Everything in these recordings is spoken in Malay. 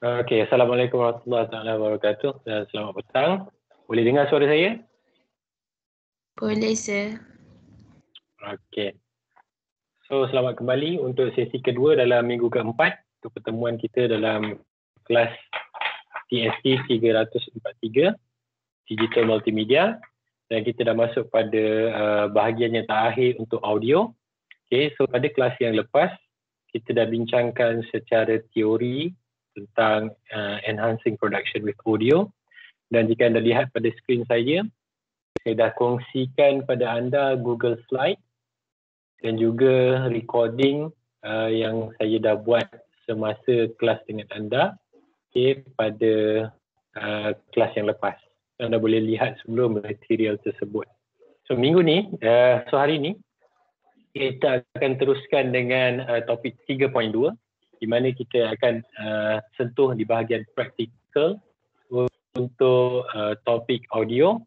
Okey, Assalamualaikum warahmatullahi wabarakatuh dan selamat petang. Boleh dengar suara saya? Boleh, sir. Okey. So, selamat kembali untuk sesi kedua dalam minggu keempat untuk pertemuan kita dalam kelas TST 343 Digital Multimedia, dan kita dah masuk pada bahagian yang terakhir untuk audio. Okey, so pada kelas yang lepas kita dah bincangkan secara teori tentang enhancing production with audio, dan jika anda lihat pada skrin saya dah kongsikan pada anda Google Slide dan juga recording yang saya dah buat semasa kelas dengan anda, pada kelas yang lepas. Anda boleh lihat sebelum material tersebut. So minggu ni, hari ni kita akan teruskan dengan topik 3.2, di mana kita akan sentuh di bahagian praktikal untuk topik audio,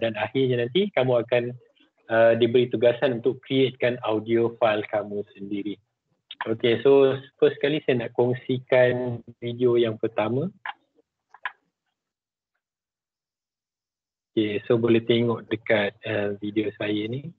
dan akhirnya nanti kamu akan diberi tugasan untuk createkan audio file kamu sendiri. Okay, so first sekali saya nak kongsikan video yang pertama. Okay, so boleh tengok dekat video saya ni.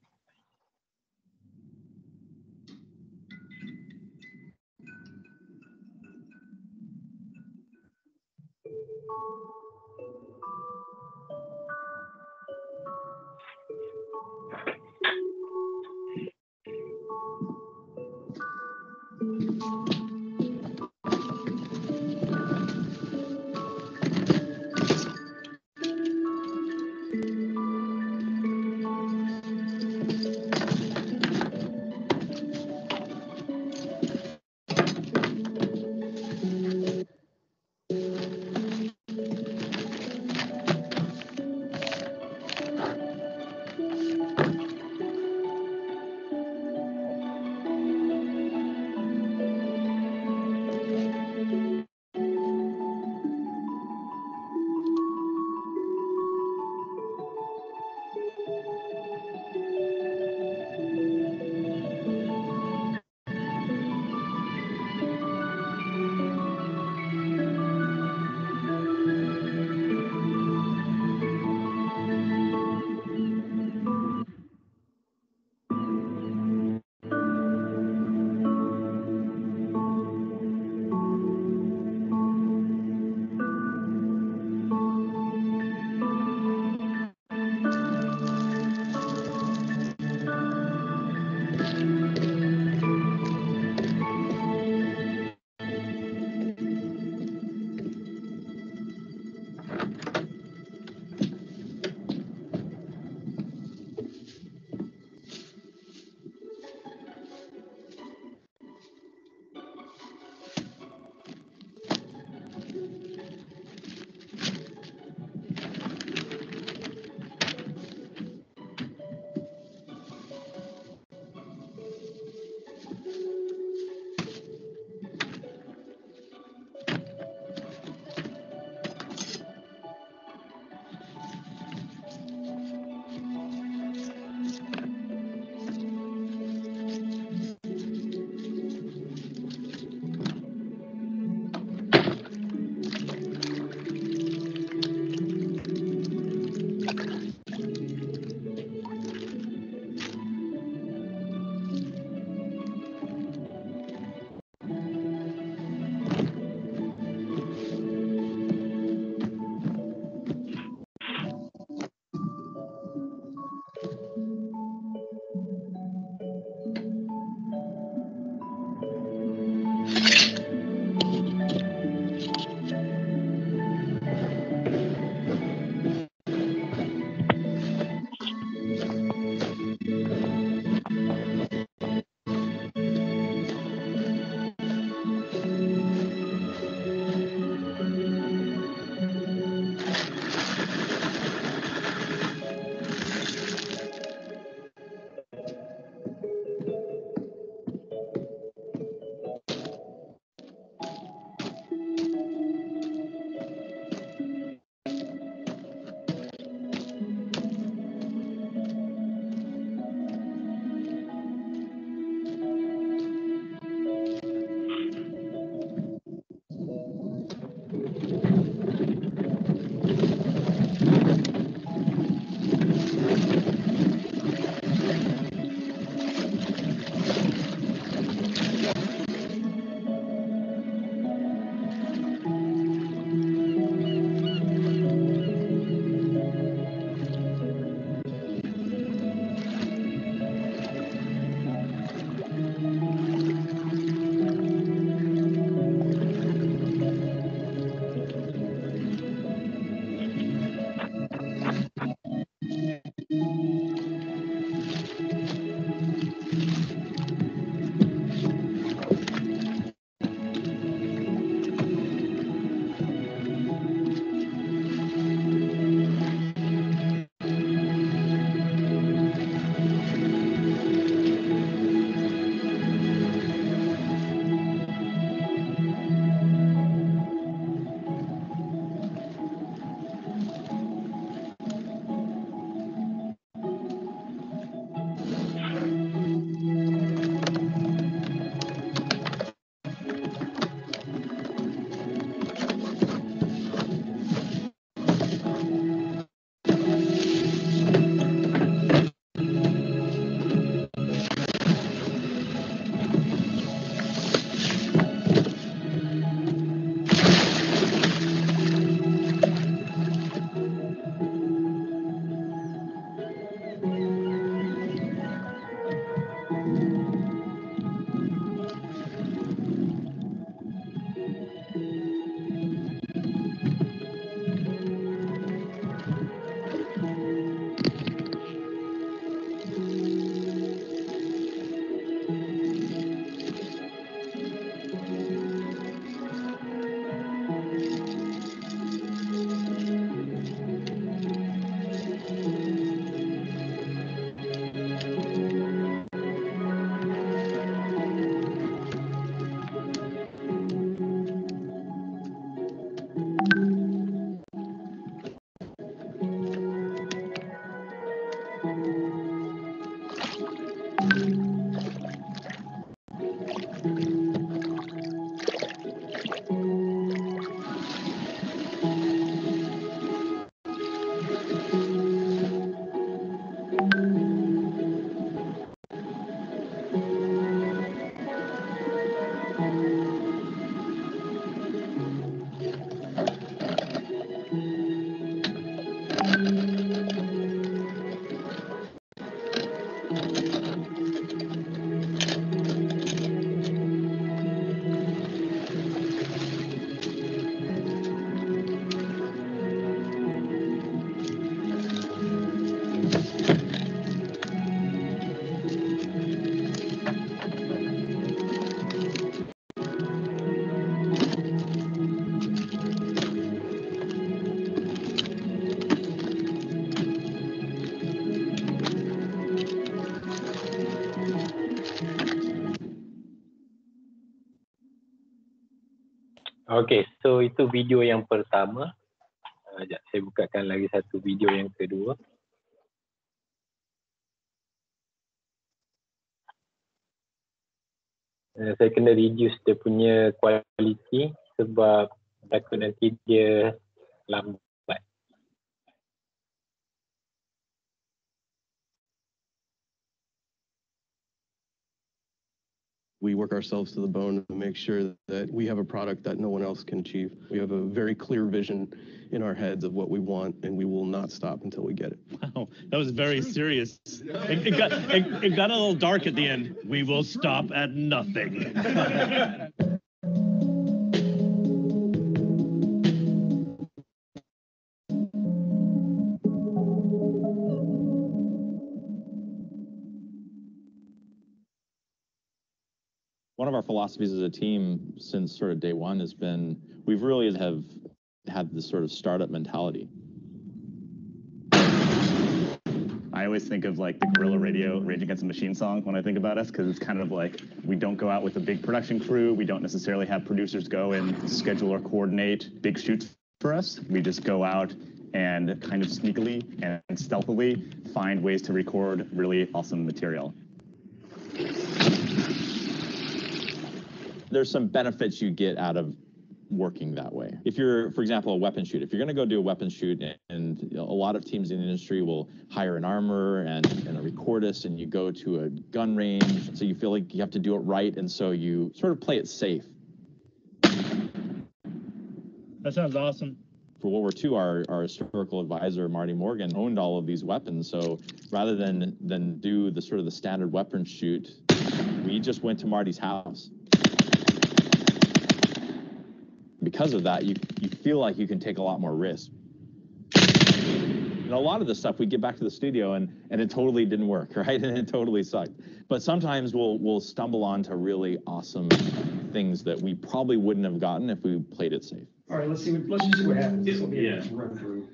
Okay, so itu video yang pertama. Sekejap, saya bukakan lagi satu video yang kedua. Saya kena reduce dia punya quality sebab takut nanti dia lambat. We work ourselves to the bone to make sure that we have a product that no one else can achieve. We have a very clear vision in our heads of what we want, and we will not stop until we get it. Wow, that was very serious. It got a little dark at the end. We will stop at nothing. One of our philosophies as a team since sort of day one has been, we've really have had this sort of startup mentality. I always think of like the Guerrilla Radio Rage Against the Machine song when I think about us, because it's kind of like we don't go out with a big production crew. We don't necessarily have producers go and schedule or coordinate big shoots for us. We just go out and kind of sneakily and stealthily find ways to record really awesome material. There's some benefits you get out of working that way. If you're, for example, a weapon shoot, if you're going to go do a weapon shoot, and a lot of teams in the industry will hire an armorer and a recordist, and you go to a gun range, so you feel like you have to do it right, and so you sort of play it safe. That sounds awesome. For World War II, our historical advisor, Marty Morgan, owned all of these weapons, so rather than do the sort of the standard weapon shoot, we just went to Marty's house. Because of that, you feel like you can take a lot more risk. And a lot of the stuff we get back to the studio and it totally didn't work, right? And it totally sucked. But sometimes we'll stumble onto really awesome things that we probably wouldn't have gotten if we played it safe. All right, let's just see what happens. This will be a run through.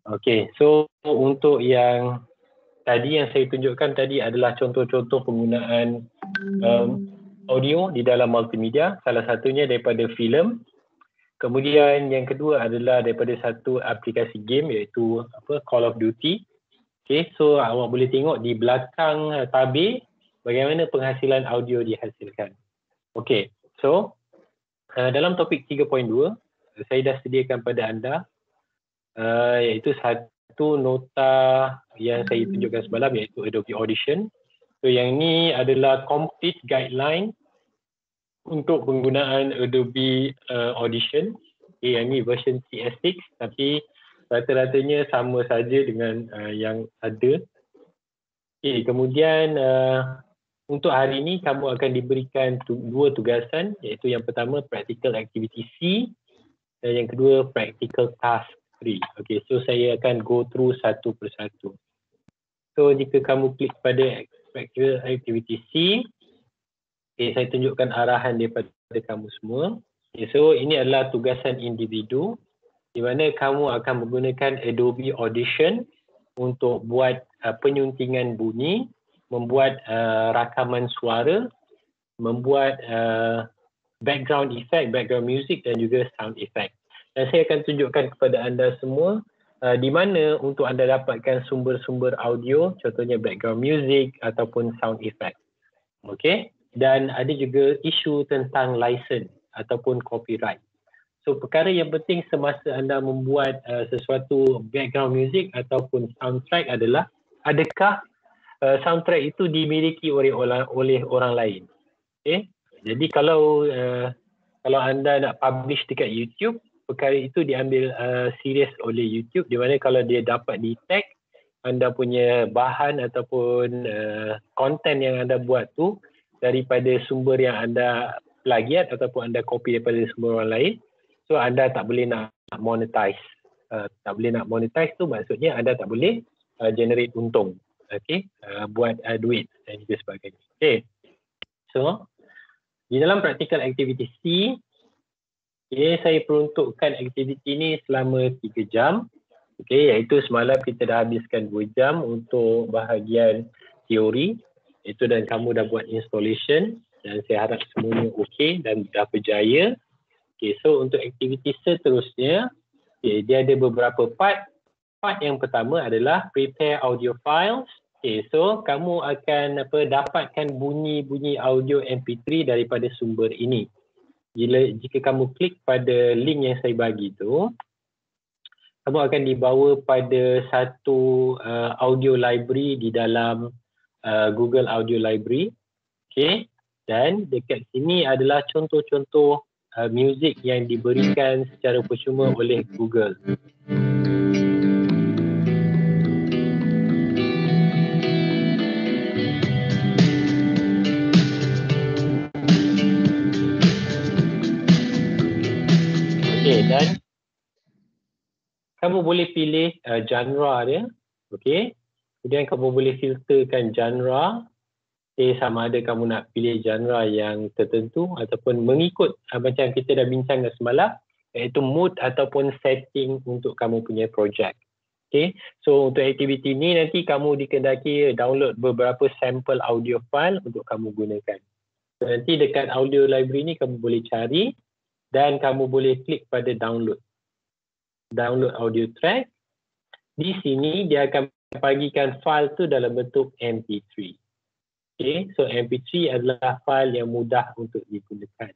Okay, so untuk yang tadi yang saya tunjukkan tadi adalah contoh-contoh penggunaan audio di dalam multimedia. Salah satunya daripada filem. Kemudian yang kedua adalah daripada satu aplikasi game iaitu Call of Duty. Okay, so awak boleh tengok di belakang tabir bagaimana penghasilan audio dihasilkan. Okay, so dalam topik 3.2 saya dah sediakan pada anda iaitu satu nota yang saya tunjukkan semalam iaitu Adobe Audition. So yang ni adalah complete guideline untuk penggunaan Adobe Audition. Okay, yang ni version CS6 tapi rata-ratanya sama saja dengan yang ada. Okay, kemudian untuk hari ini kamu akan diberikan dua tugasan, iaitu yang pertama practical activity C dan yang kedua practical task 3. Okay, so saya akan go through satu persatu. So jika kamu klik pada practical activity C, okay, saya tunjukkan arahan daripada kamu semua. Okay, so ini adalah tugasan individu di mana kamu akan menggunakan Adobe Audition untuk buat penyuntingan bunyi, membuat rakaman suara, membuat background effect, background music dan juga sound effect. Dan saya akan tunjukkan kepada anda semua di mana untuk anda dapatkan sumber-sumber audio, contohnya background music ataupun sound effect. Okey, dan ada juga isu tentang license ataupun copyright. So perkara yang penting semasa anda membuat sesuatu background music ataupun soundtrack adalah adakah soundtrack itu dimiliki oleh orang lain. Okay? Jadi kalau anda nak publish dekat YouTube, perkara itu diambil serius oleh YouTube, di mana kalau dia dapat di-tag anda punya bahan ataupun konten yang anda buat tu daripada sumber yang anda plagiat ataupun anda copy daripada sumber orang lain, so anda tak boleh nak monetize. Tak boleh nak monetize tu maksudnya anda tak boleh generate untung. Okay, buat duit dan juga sebagainya. Okay, so di dalam practical activity C, okay, saya peruntukkan aktiviti ini selama 3 jam. Okay, iaitu semalam kita dah habiskan 2 jam untuk bahagian teori, itu dan kamu dah buat installation dan saya harap semuanya okey dan dah berjaya. Okay, so untuk aktiviti seterusnya, okay, dia ada beberapa part. Part yang pertama adalah prepare audio files. Okay, so kamu akan dapatkan bunyi-bunyi audio MP3 daripada sumber ini. Jika kamu klik pada link yang saya bagi tu, kamu akan dibawa pada satu audio library di dalam Google Audio Library. Okay, dan dekat sini adalah contoh-contoh muzik yang diberikan secara percuma oleh Google. Okay, dan kamu boleh pilih genre dia. Okay, kemudian kamu boleh filterkan genre. Okay, sama ada kamu nak pilih genre yang tertentu ataupun mengikut macam kita dah bincang semalam, iaitu mood ataupun setting untuk kamu punya projek. Okay, so untuk aktiviti ni nanti kamu dikendaki download beberapa sampel audio file untuk kamu gunakan. So, nanti dekat audio library ni kamu boleh cari dan kamu boleh klik pada download audio track. Di sini dia akan bagikan file tu dalam bentuk MP3. Okay, so MP3 adalah file yang mudah untuk digunakan.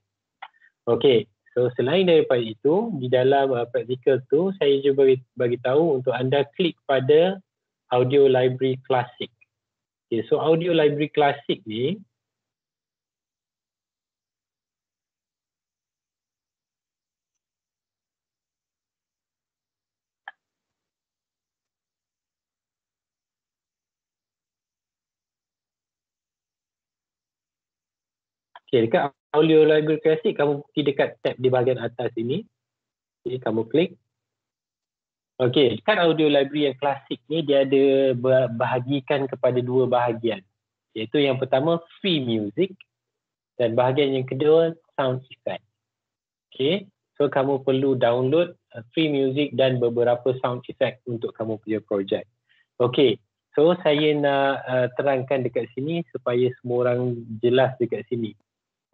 Okay, so selain daripada itu, di dalam practical tu, saya juga bagi tahu untuk anda klik pada Audio Library Classic. Okay, so Audio Library Classic ni, okay, dekat Audio Library Classic, kamu pergi dekat tab di bahagian atas ini. Okay, kamu klik. Okay, dekat Audio Library yang klasik ni, dia ada bahagikan kepada dua bahagian. Iaitu yang pertama, free music. Dan bahagian yang kedua, sound effect. Okay, so kamu perlu download free music dan beberapa sound effect untuk kamu punya projek. Okay, so saya nak terangkan dekat sini supaya semua orang jelas dekat sini.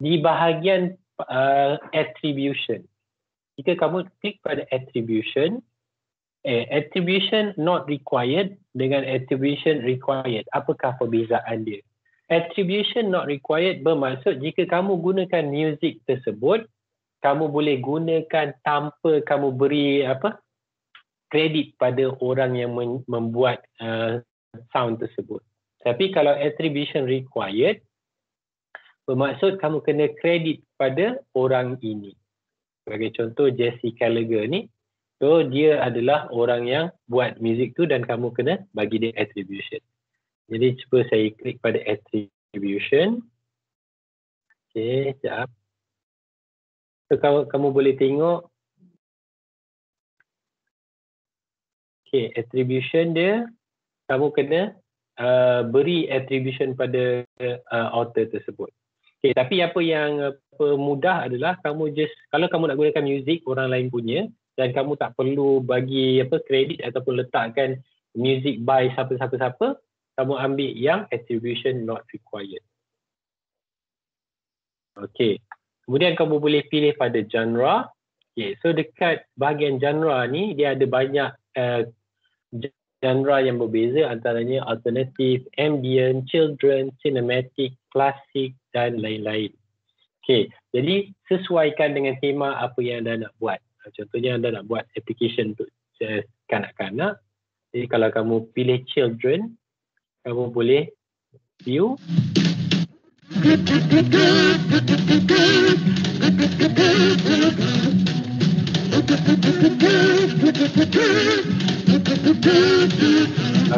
Di bahagian attribution, jika kamu klik pada attribution, attribution not required dengan attribution required, apakah perbezaan dia? Attribution not required bermaksud jika kamu gunakan music tersebut, kamu boleh gunakan tanpa kamu beri kredit pada orang yang membuat sound tersebut. Tapi kalau attribution required, bermaksud kamu kena kredit pada orang ini. Sebagai contoh, Jesse Gallagher ni, so dia adalah orang yang buat muzik tu dan kamu kena bagi dia attribution. Jadi cuba saya klik pada attribution. attribution. Okay, sekejap. So, kamu boleh tengok. Okay, attribution dia, kamu kena beri attribution pada author tersebut. Okay, tapi apa yang mudah adalah kamu just, kalau kamu nak gunakan music orang lain punya, dan kamu tak perlu bagi kredit ataupun letakkan music by siapa-siapa, kamu ambil yang attribution not required. Okay. Kemudian kamu boleh pilih pada genre. Okay. So dekat bahagian genre ni, dia ada banyak genre yang berbeza, antaranya alternative, ambient, children, cinematic, classic dan lain-lain. Okay. Jadi sesuaikan dengan tema apa yang anda nak buat. Contohnya anda nak buat application untuk kanak-kanak. Jadi kalau kamu pilih children, kamu boleh view.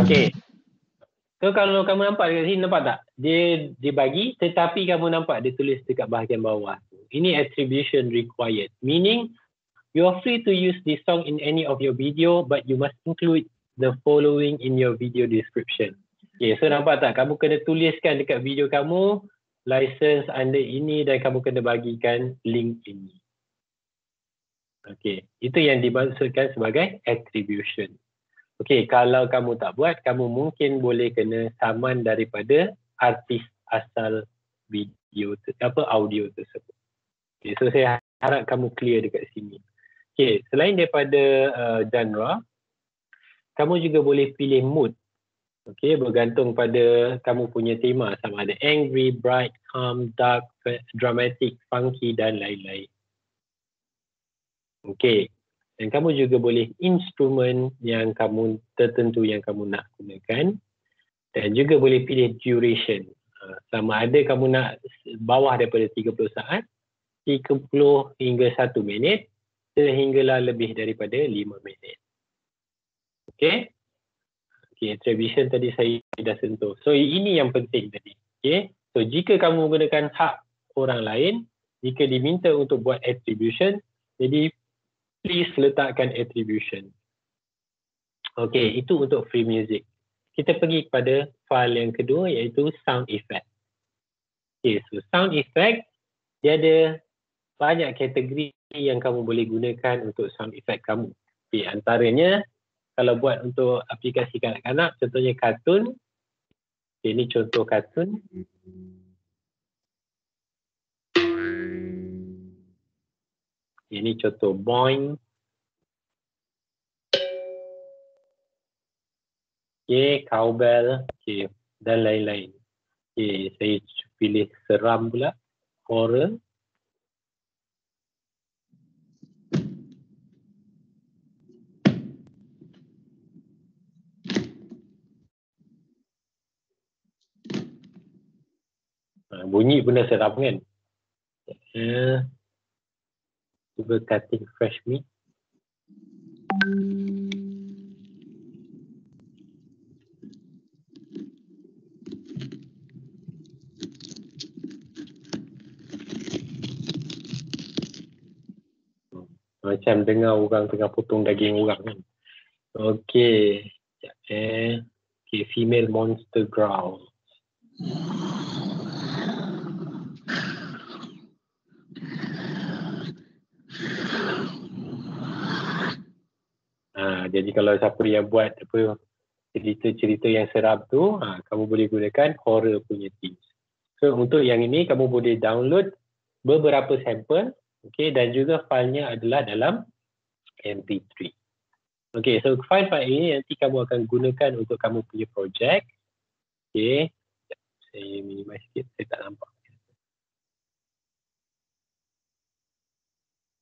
Okay. So kalau kamu nampak dekat sini, nampak tak? Dia bagi, tetapi kamu nampak dia tulis dekat bahagian bawah. Ini attribution required. Meaning, you are free to use this song in any of your video, but you must include the following in your video description. Okay, so nampak tak? Kamu kena tuliskan dekat video kamu, license under ini, dan kamu kena bagikan link ini. Okay, itu yang dimaksudkan sebagai attribution. Okay, kalau kamu tak buat, kamu mungkin boleh kena saman daripada artis asal video, audio tersebut. Okay, so saya harap kamu clear dekat sini. Okay, selain daripada genre, kamu juga boleh pilih mood. Okay, bergantung pada kamu punya tema, sama ada angry, bright, calm, dark, dramatic, funky dan lain-lain. Okay, dan kamu juga boleh instrumen yang kamu tertentu yang kamu nak gunakan, dan juga boleh pilih duration. Sama ada kamu nak bawah daripada 30 saat, 30 hingga 1 minit, sehinggalah lebih daripada 5 minit. Okay. Okay, attribution tadi saya dah sentuh. So ini yang penting tadi. Okay. So jika kamu menggunakan hak orang lain, jika diminta untuk buat attribution, jadi please letakkan attribution. Okay, itu untuk free music. Kita pergi kepada file yang kedua, iaitu sound effect. Okay, so sound effect, dia ada banyak kategori yang kamu boleh gunakan untuk sound effect kamu. Okay, antaranya, kalau buat untuk aplikasi kanak-kanak, contohnya kartun. Okay, ini contoh kartun. Ini contoh boing. Okay, cowbell. Okay, dan lain-lain. Okay, saya pilih seram pula. Horror. Bunyi pun dah seram kan. Cuba cutting fresh meat. Macam dengar orang tengah potong daging orang kan. Okay. Okay, female monster growl. Jadi kalau siapa yang buat cerita-cerita yang seram tu, kamu boleh gunakan horror punya themes. So untuk yang ini kamu boleh download beberapa sampel, okay, dan juga filenya adalah dalam MP3. Okay, so file ini nanti kamu akan gunakan untuk kamu punya projek. Okay, saya minimize sikit, saya tak nampak.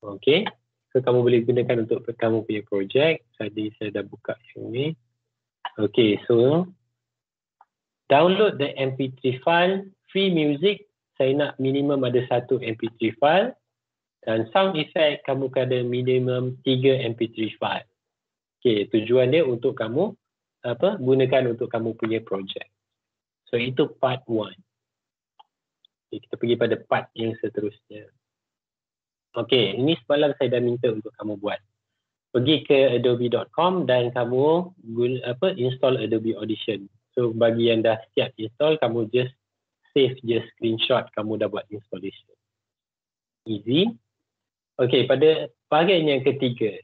Okay. So, kamu boleh gunakan untuk kamu punya projek. Tadi saya dah buka yang ni. Okay, so download the MP3 file, free music. Saya nak minimum ada 1 MP3 file. Dan sound effect, kamu ada minimum 3 MP3 file. Okay, tujuan dia untuk kamu gunakan untuk kamu punya projek. So, itu part 1. kita pergi pada part yang seterusnya. Okey, ini semalam saya dah minta untuk kamu buat. Pergi ke adobe.com dan kamu install Adobe Audition. So bagi yang dah siap install, kamu just save je screenshot kamu dah buat installation. Easy. Okey, pada bahagian yang ketiga.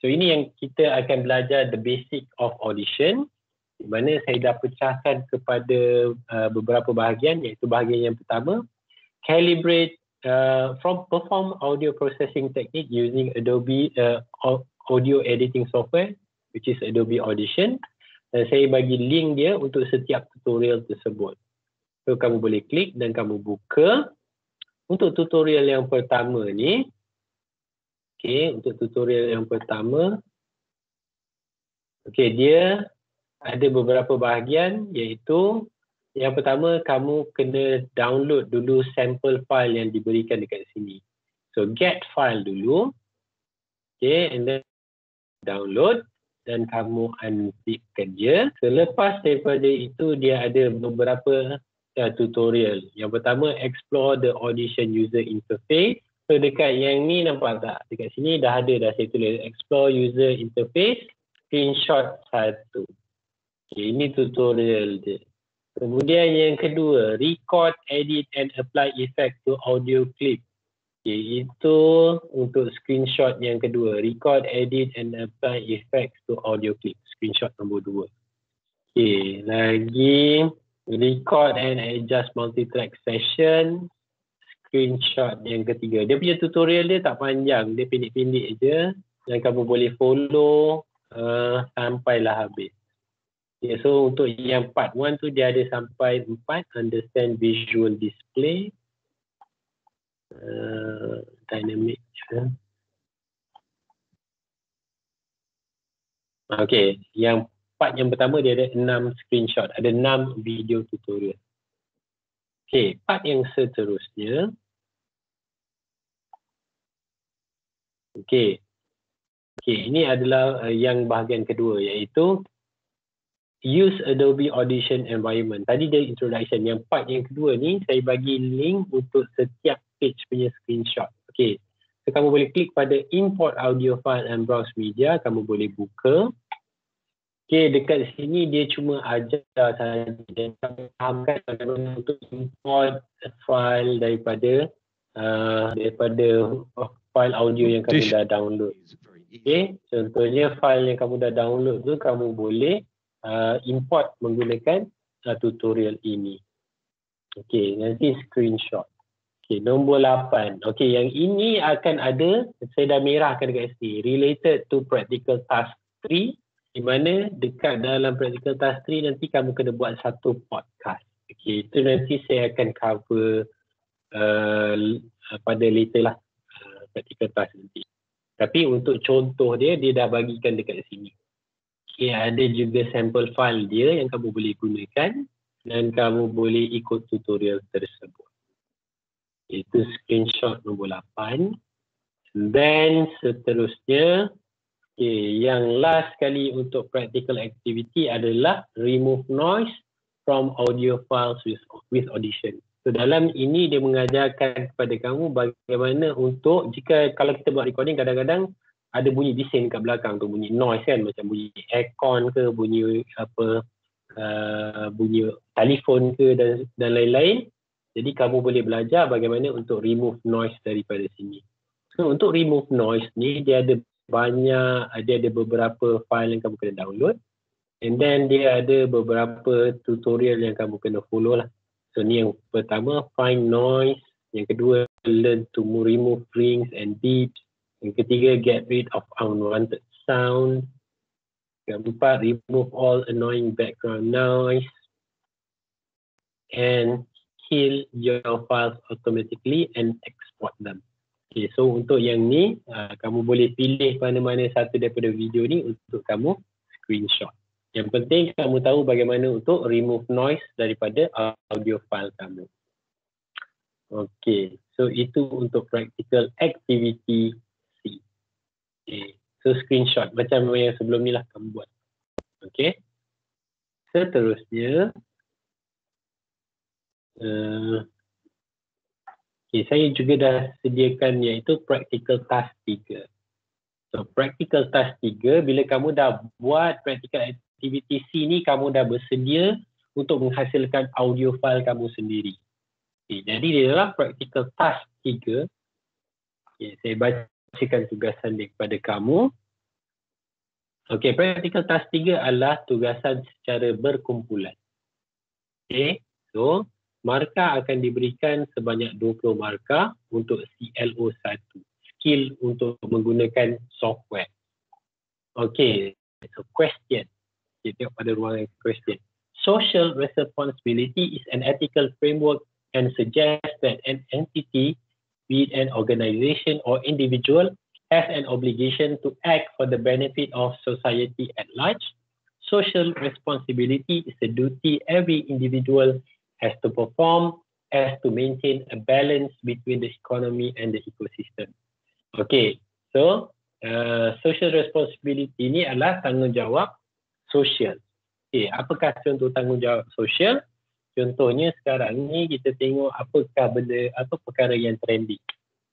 So ini yang kita akan belajar the basic of Audition, di mana saya dah pecahkan kepada beberapa bahagian, iaitu bahagian yang pertama, calibrate perform audio processing technique using Adobe audio editing software, which is Adobe Audition. Dan saya bagi link dia untuk setiap tutorial tersebut. So kamu boleh klik dan kamu buka. Untuk tutorial yang pertama ni, untuk tutorial yang pertama, dia ada beberapa bahagian, iaitu yang pertama, kamu kena download dulu sample file yang diberikan dekat sini. So get file dulu, and then download dan kamu unzipkan dia. Selepas daripada itu, dia ada beberapa tutorial. Yang pertama, explore the Audition user interface. So dekat yang ni nampak tak? Dekat sini dah ada dah saya tulis explore user interface, screenshot 1. Ini tutorial dia. Kemudian yang kedua, record, edit and apply effect to audio clip. Itu untuk screenshot yang kedua, record, edit and apply effects to audio clip. Screenshot nombor 2. Lagi record and adjust multi-track session, screenshot yang ketiga. Dia punya tutorial dia tak panjang, dia pendek-pendek je dan kamu boleh follow sampailah habis. So untuk yang part 1 tu dia ada sampai 4, understand visual display, dynamic. Yang part yang pertama dia ada 6 screenshot, ada 6 video tutorial. Part yang seterusnya. Ini adalah yang bahagian kedua, iaitu use Adobe Audition environment. Tadi dia introduction. Yang part yang kedua ni saya bagi link untuk setiap page punya screenshot. So kamu boleh klik pada import audio file and browse media, kamu boleh buka. Dekat sini dia cuma ajar sahaja dan kamu fahamkan bagaimana untuk import file daripada file audio yang kamu dah download. Contohnya file yang kamu dah download tu kamu boleh import menggunakan tutorial ini. Nanti screenshot. Nombor 8. Yang ini akan ada, saya dah merahkan dekat sini, related to practical task 3, di mana dekat dalam practical task 3 nanti kamu kena buat satu podcast. Itu nanti saya akan cover pada later lah, practical task nanti. Tapi untuk contoh dia dah bagikan dekat sini. Ada juga sampel file dia yang kamu boleh gunakan dan kamu boleh ikut tutorial tersebut. Itu screenshot nombor 8. Dan seterusnya, yang last kali untuk practical activity adalah remove noise from audio files with Audition. So dalam ini dia mengajarkan kepada kamu bagaimana untuk, kalau kita buat recording, kadang-kadang ada bunyi bising kat belakang tu, bunyi noise kan, macam bunyi aircon ke, bunyi bunyi telefon ke dan lain-lain. Jadi kamu boleh belajar bagaimana untuk remove noise daripada sini. So untuk remove noise ni dia ada beberapa file yang kamu kena download, and then dia ada beberapa tutorial yang kamu kena follow lah. So ni yang pertama, find noise. Yang kedua, learn to remove rings and beeps. Yang ketiga, get rid of unwanted sound. Yang keempat, remove all annoying background noise. And kill your files automatically and export them. So untuk yang ni, kamu boleh pilih mana-mana satu daripada video ni untuk kamu screenshot. Yang penting kamu tahu bagaimana untuk remove noise daripada audio file kamu. So itu untuk practical activity C. So screenshot macam yang sebelum ni lah kamu buat. Seterusnya, Okay, saya juga dah sediakan iaitu practical task 3. So practical task 3, bila kamu dah buat practical activity C ni, kamu dah bersedia untuk menghasilkan audio file kamu sendiri. Okay, jadi di dalam practical task 3, okay, saya bacakan tugasan dia kepada kamu. Okay, practical task 3 adalah tugasan secara berkumpulan. Okay, so markah akan diberikan sebanyak 20 markah untuk CLO 1. Skill untuk menggunakan software. Okay, so question. Kita tengok pada ruangan question. Social responsibility is an ethical framework and suggests that an entity, be it an organization or individual, has an obligation to act for the benefit of society at large. Social responsibility is a duty every individual has to perform as to maintain a balance between the economy and the ecosystem. Okay, so social responsibility ni adalah tanggungjawab sosial. Okay, apakah contoh tanggungjawab sosial? Contohnya sekarang ni kita tengok apakah benda, apa perkara yang trending.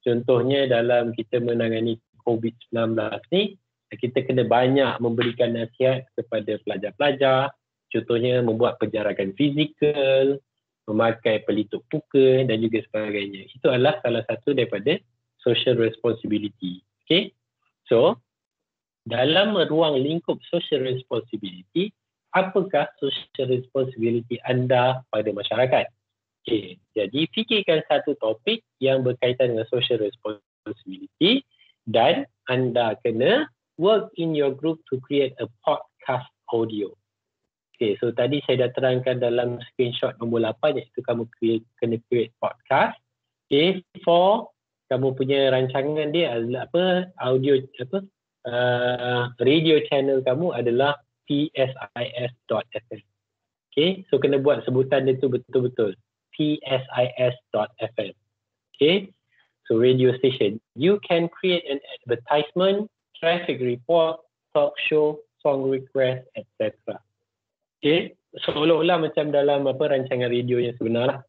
Contohnya dalam kita menangani COVID-19 ni, kita kena banyak memberikan nasihat kepada pelajar-pelajar. Contohnya membuat penjarakan fizikal, memakai pelitup muka dan juga sebagainya. Itu adalah salah satu daripada social responsibility. Okay, so dalam ruang lingkup social responsibility, apakah social responsibility anda pada masyarakat? Okay, jadi fikirkan satu topik yang berkaitan dengan social responsibility dan anda kena work in your group to create a podcast audio. Okay, so tadi saya dah terangkan dalam screenshot nombor 8 iaitu kamu kena create podcast. Okay, for kamu punya rancangan dia adalah apa? Audio apa? Radio channel kamu adalah psis.fm. Okay, so kena buat sebutan dia tu betul-betul. psis.fm. Okay, so radio station. You can create an advertisement, traffic report, talk show, song request, etc. Okay, seolah-olah macam dalam apa rancangan radio yang sebenar lah.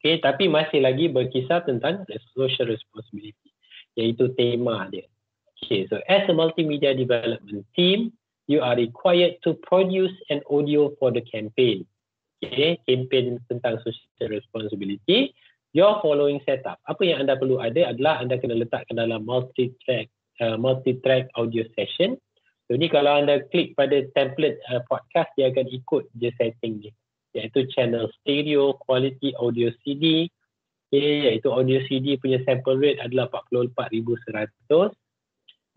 Okay, tapi masih lagi berkisar tentang social responsibility, iaitu tema dia. Okay, so as a multimedia development team, you are required to produce an audio for the campaign. Okay, campaign tentang social responsibility. Your following setup. Apa yang anda perlu ada adalah anda kena letakkan dalam multi-track audio session. So ni kalau anda klik pada template podcast, dia akan ikut je setting ni, iaitu channel stereo, quality audio CD. Okay, iaitu audio CD punya sample rate adalah 44,100.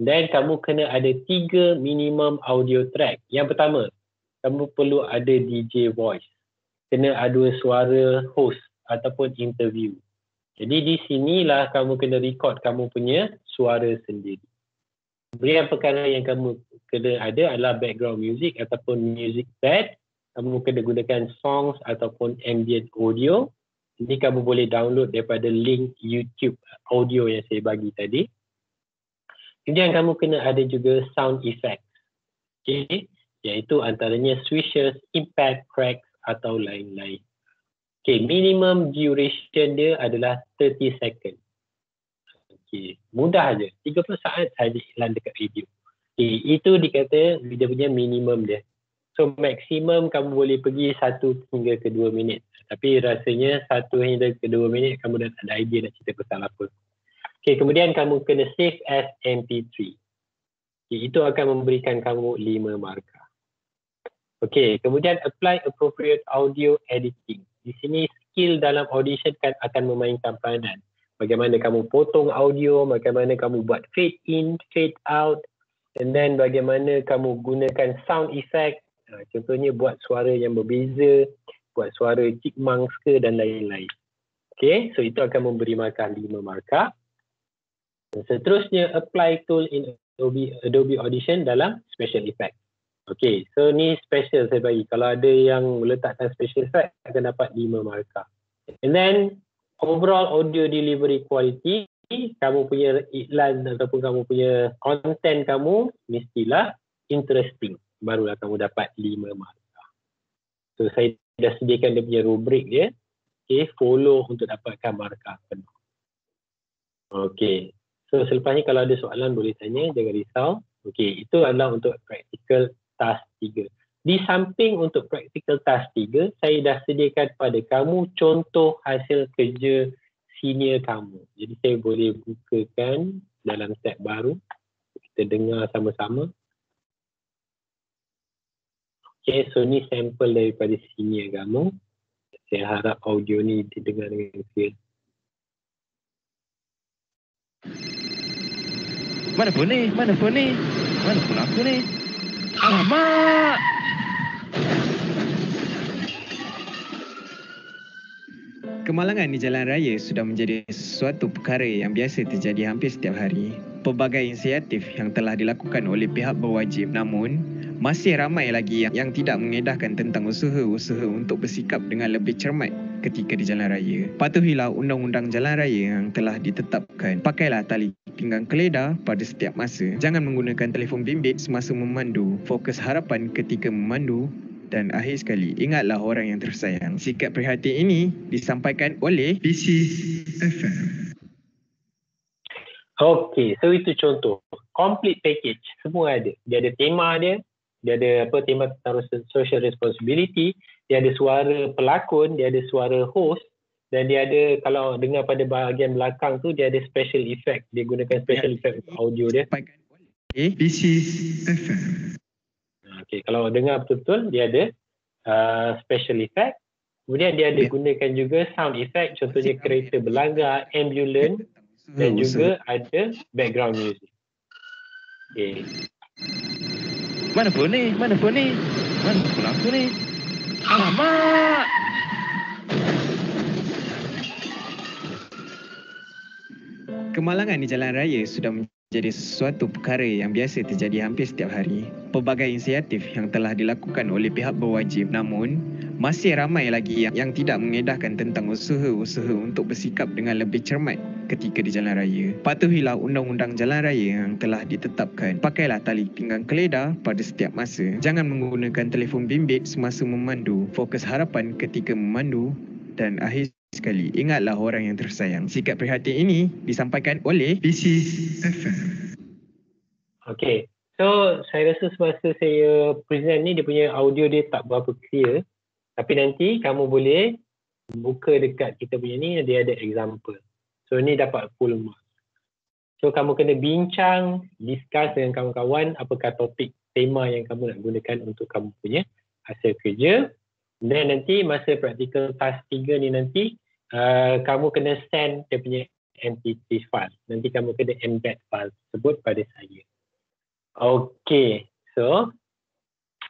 Dan kamu kena ada 3 minimum audio track. Yang pertama, kamu perlu ada DJ voice. Kena ada suara host ataupun interview. Jadi di sinilah kamu kena record kamu punya suara sendiri. Kemudian perkara yang kamu kena ada adalah background music ataupun music pad. Kamu kena gunakan songs ataupun ambient audio. Ini kamu boleh download daripada link YouTube audio yang saya bagi tadi. Kemudian kamu kena ada juga sound effect. Okay, iaitu antaranya swishes, impact, cracks atau lain-lain. Okay, minimum duration dia adalah 30 second. Okay, mudah aja. 30 saat saja iklan dekat video. Okay, itu dikata dia punya minimum dia. So maksimum kamu boleh pergi 1 hingga ke 2 minit. Tapi rasanya 1 hingga ke 2 minit kamu dah tak ada idea nak cerita pasal apa. Okay, kemudian kamu kena save as MP3. Okay, itu akan memberikan kamu 5 markah. Okay, kemudian apply appropriate audio editing. Di sini skill dalam audition kan akan memainkan peranan. Bagaimana kamu potong audio, bagaimana kamu buat fade in, fade out, and then bagaimana kamu gunakan sound effect. Contohnya buat suara yang berbeza, buat suara chipmunks ke dan lain-lain. Okay, so itu akan memberi markah 5 markah. Dan seterusnya, apply tool in Adobe Audition dalam special effect. Okay, so ni special saya bagi. Kalau ada yang meletakkan special effect, akan dapat 5 markah. And then, overall audio delivery quality, kamu punya iklan ataupun kamu punya content kamu mestilah interesting. Barulah kamu dapat 5 markah. So, saya dah sediakan dia punya rubrik dia. Okay, follow untuk dapatkan markah penuh. Okey. So selepas ni kalau ada soalan boleh tanya, jangan risau. Okey, itu adalah untuk practical task 3. Di samping untuk practical task 3, saya dah sediakan pada kamu contoh hasil kerja senior kamu. Jadi saya boleh bukakan dalam tab baru. Kita dengar sama-sama. Okey, so ni sampel daripada senior kamu. Saya harap audio ni didengar dengan clear. Mana pun ni? Mana pun aku ni? Alamak! Kemalangan di jalan raya sudah menjadi suatu perkara yang biasa terjadi hampir setiap hari. Pelbagai inisiatif yang telah dilakukan oleh pihak berwajib, namun masih ramai lagi yang tidak mengedahkan tentang usaha-usaha untuk bersikap dengan lebih cermat ketika di jalan raya. Patuhilah undang-undang jalan raya yang telah ditetapkan. Pakailah tali pinggang keledar pada setiap masa. Jangan menggunakan telefon bimbit semasa memandu. Fokus harapan ketika memandu. Dan akhir sekali, ingatlah orang yang tersayang. Sikap prihatin ini disampaikan oleh Pieces FM. Okey, so itu contoh. Complete package. Semua ada. Dia ada tema dia. Dia ada tema tentang social responsibility. Dia ada suara pelakon. Dia ada suara host. Dan dia ada, kalau dengar pada bahagian belakang tu, dia ada special effect. Dia gunakan special effect untuk audio dia. Pieces FM. Okay, kalau dengar betul-betul, dia ada special effect. Kemudian dia ada gunakan juga sound effect, contohnya kereta berlanggar, ambulans, dan juga ada background music. Okay. Mana pun ni? Mana pun aku ni? Alamak! Kemalangan di jalan raya sudah menjadi sesuatu perkara yang biasa terjadi hampir setiap hari. Pelbagai inisiatif yang telah dilakukan oleh pihak berwajib, namun masih ramai lagi yang tidak mengedahkan tentang usaha-usaha untuk bersikap dengan lebih cermat ketika di jalan raya. Patuhilah undang-undang jalan raya yang telah ditetapkan. Pakailah tali pinggang keledar pada setiap masa. Jangan menggunakan telefon bimbit semasa memandu. Fokus harapan ketika memandu. Dan akhir sekali, ingatlah orang yang tersayang. Sikap prihatin ini disampaikan oleh Pieces FM. Okay, so saya rasa semasa saya present ni, dia punya audio dia tak berapa clear. Tapi nanti kamu boleh buka dekat kita punya ni, dia ada example. So ni dapat full mark. So kamu kena bincang, discuss dengan kawan-kawan apakah topik, tema yang kamu nak gunakan untuk kamu punya hasil kerja. Dan nanti masa practical task 3 ni nanti, kamu kena send dia punya MP3 file. Nanti kamu kena embed file tersebut pada saya. Okay, so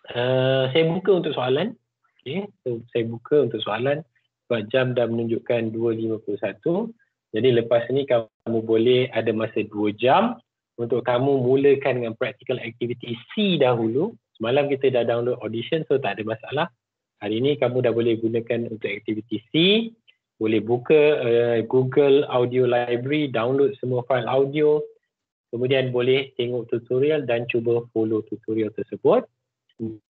saya buka untuk soalan. Okay, so saya buka untuk soalan sebab jam dah menunjukkan 2.51. Jadi lepas ni kamu boleh ada masa 2 jam untuk kamu mulakan dengan practical activity C dahulu. Semalam kita dah download audition, so tak ada masalah. Hari ni kamu dah boleh gunakan untuk aktiviti C, boleh buka Google Audio Library, download semua file audio, kemudian boleh tengok tutorial dan cuba follow tutorial tersebut.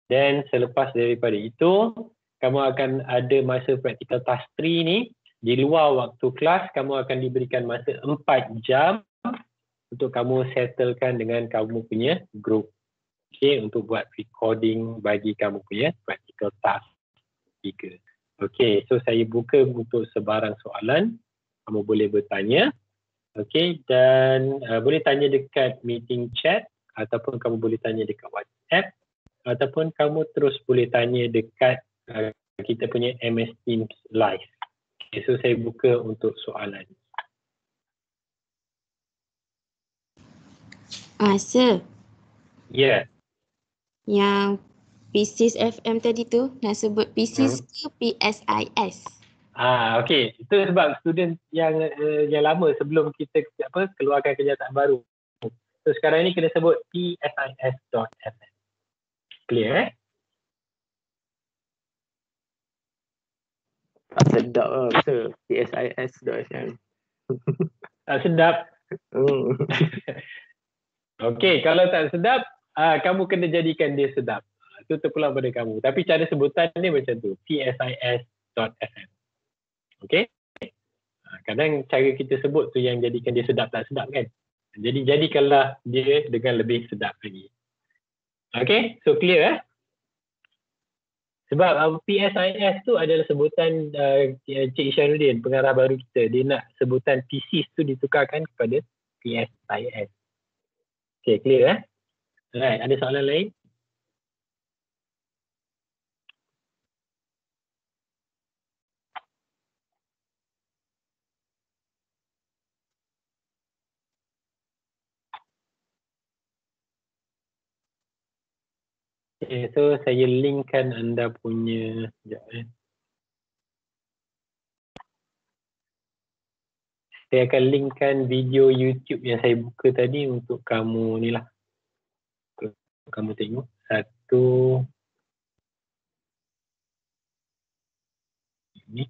Dan selepas daripada itu, kamu akan ada masa practical task 3 ni, di luar waktu kelas, kamu akan diberikan masa 4 jam untuk kamu settlekan dengan kamu punya group. Okay, untuk buat recording bagi kamu punya practical task 3. Okay, so saya buka untuk sebarang soalan. Kamu boleh bertanya. Okay, dan boleh tanya dekat meeting chat ataupun kamu boleh tanya dekat WhatsApp ataupun kamu terus boleh tanya dekat kita punya MS Teams live. Okay, so saya buka untuk soalan. Sir. Ya. Yeah. Yang Pieces FM tadi tu nak sebut Pieces ke PSIS? Okey. Itu sebab student yang lama sebelum kita keluarkan kenyataan baru. So sekarang ni kena sebut PSIS.FM. Clear Sedap lah betul. PSIS.FM. Sedap. Okey, kalau tak sedap, kamu kena jadikan dia sedap. Itu terpulang pada kamu. Tapi cara sebutan ni macam tu. PSIS.FM. Okay? Kadang cara kita sebut tu yang jadikan dia sedap tak sedap kan. Jadi jadikanlah dia dengan lebih sedap lagi. Okay, so clear Sebab PSIS tu adalah sebutan Cik Isyaruddin, pengarah baru kita. Dia nak sebutan PCs tu ditukarkan kepada PSIS. Okay, clear Alright, ada soalan lain? Okay, so saya linkkan anda punya, sekejap Saya akan linkkan video YouTube yang saya buka tadi untuk kamu ni lah. Untuk kamu tengok. Satu. Ini.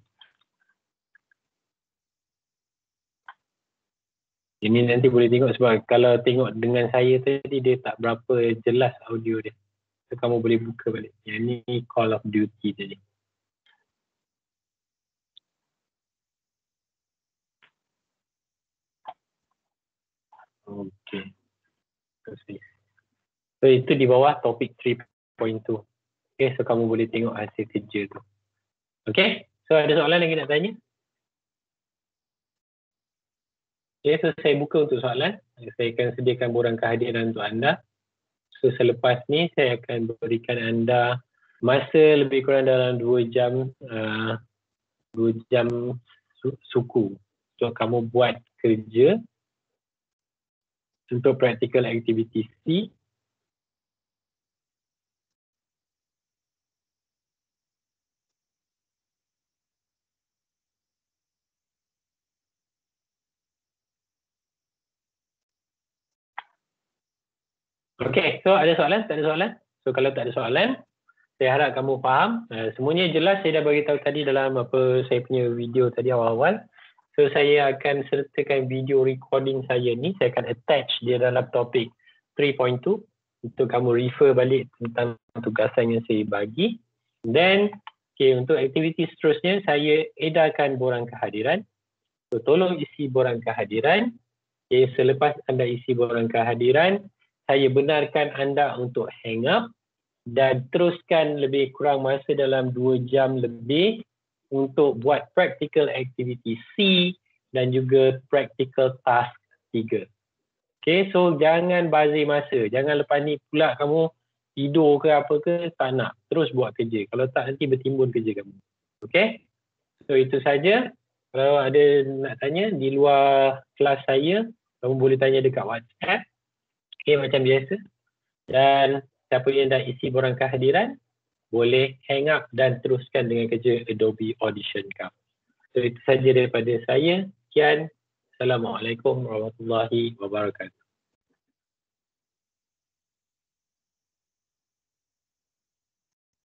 Ini nanti boleh tengok sebab kalau tengok dengan saya tadi dia tak berapa jelas audio dia. So kamu boleh buka balik. Yang ni Call of Duty tadi. Okay. So itu di bawah topik 3.2. Okay, so kamu boleh tengok hasil kerja tu. Okay, so ada soalan lagi nak tanya? Okay, so saya buka untuk soalan. Saya akan sediakan borang kehadiran untuk anda. So selepas ni saya akan berikan anda masa lebih kurang dalam 2 jam suku untuk kamu buat kerja untuk practical activity C. Okay, so ada soalan? Tak ada soalan? So kalau tak ada soalan, saya harap kamu faham. Semuanya jelas saya dah beritahu tadi dalam apa saya punya video tadi awal-awal. So saya akan sertakan video recording saya ni, saya akan attach dia dalam topik 3.2 untuk kamu refer balik tentang tugasan yang saya bagi. Then, okay, untuk aktiviti seterusnya saya edarkan borang kehadiran. So tolong isi borang kehadiran. Okay, selepas anda isi borang kehadiran, saya benarkan anda untuk hang up dan teruskan lebih kurang masa dalam 2 jam lebih untuk buat practical activity C dan juga practical task 3. Okay, so jangan bazir masa. Jangan lepas ni pula kamu tidur ke apa ke, tak nak. Terus buat kerja. Kalau tak nanti bertimbun kerja kamu. Okay, so itu saja. Kalau ada nak tanya di luar kelas saya, kamu boleh tanya dekat WhatsApp. Okay, macam biasa. Dan siapa yang dah isi borang kehadiran, boleh hang up dan teruskan dengan kerja Adobe Audition kamu. So itu saja daripada saya. Sekian. Assalamualaikum warahmatullahi wabarakatuh.